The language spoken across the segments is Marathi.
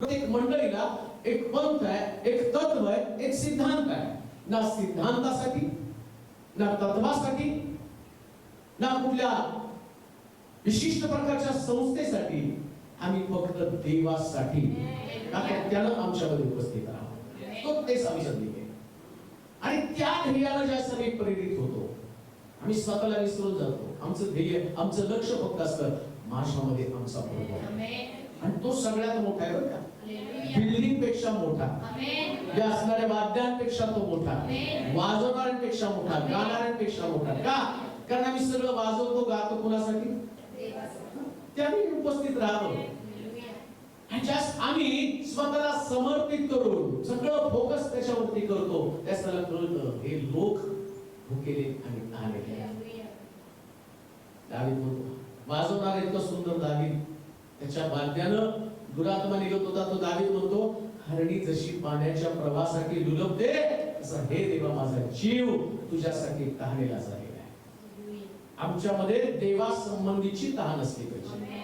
प्रत्येक मंडळीला एक पंथ आहे, एक तत्व आहे, एक सिद्धांत आहे. ना सिद्धांतासाठी, ना तत्वासाठी, ना कुठल्या विशिष्ट प्रकारच्या संस्थेसाठी, आम्ही फक्त देवासाठी. त्यानं आमच्यामध्ये उपस्थित राहा, तो तेच आम्ही संधी आहे. आणि त्या ध्येयाला जास्त आम्ही प्रेरित होतो. आम्ही स्वतःला विसरून जातो. आमचं ध्येय, आमचं लक्ष फक्त असतं माझ्यामध्ये आमचा प्रभू आहे. आणि तो सगळ्यात मोठा आहे बरं का. बिल्डिंग पेक्षा मोठा, या असणाऱ्या वाद्यांपेक्षा तो मोठा, वाजवणाऱ्यांपेक्षा मोठा, गाणाऱ्यांपेक्षा मोठा. का? कारण आम्ही सगळं वाजवतो, गातो कुणासाठी? त्याने उपस्थित राहतो. आम्ही स्वतःला समर्पित करून सगळं फोकस त्याच्यावरती करतो. त्याला कळतं हे लोक भुकेले आणि आलेले. दावीद म्हणतो, वाजवणारा इतका सुंदर दावीद, त्याच्या वाद्यानं दुरात्मा निघत होता. तो दावीद म्हणतो, हरणी जशी पाण्याच्या प्रवाहासाठी लुलबते, तसा हे देवा माझा जीव तुझ्यासाठी तहानेला झालेला आहे. आमच्यामध्ये देवा संबंधीची तहान असली पाहिजे.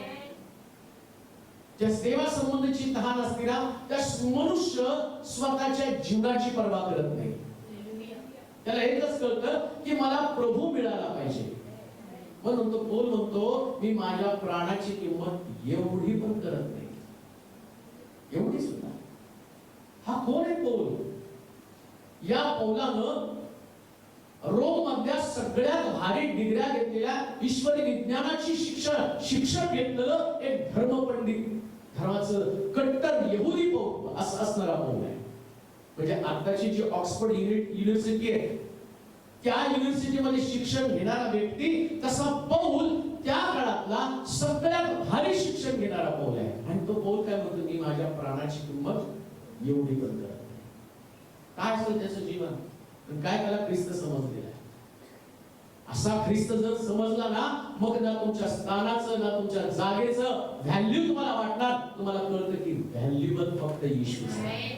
ज्या देवा संबंधीची तहान असते ना, त्या मनुष्य स्वतःच्या जीवनाची पर्वा करत नाही. त्याला एकच कळतं की मला प्रभू मिळाला पाहिजे. म्हणून तो पौल म्हणतो, मी माझ्या प्राणाची किंमत एवढी पण करत नाही, एवढी सुद्धा. हा कोण आहे पौल? या पौलानं रोम मधल्या सगळ्यात भारी डिग्र्या घेतलेल्या, ईश्वरी विज्ञानाची शिक्षण घेतलेलं एक धर्मपंडित, धर्माचं कट्टर यहुदी पौल असणारा पौल आहे. म्हणजे आताची जी ऑक्सफर्ड युनिव्हर्सिटी आहे, त्या युनिव्हर्सिटीमध्ये शिक्षण घेणारा व्यक्ती, तसा पौल त्या काळातला सगळ्यात भारी शिक्षण घेणारा पौल आहे. आणि तो पौल काय म्हणतो, मी माझ्या प्राणाची किंमत एवढी पण करत नाही. काय असेल त्याचं जीवन, काय त्याला ख्रिस्त समजलेला आहे. असा ख्रिस्त जर समजला ना, मग ना तुमच्या स्थानाचं, ना तुमच्या जागेचं व्हॅल्यू तुम्हाला वाटणार. तुम्हाला कळतं की व्हॅल्युबल फक्त येशूच आहे.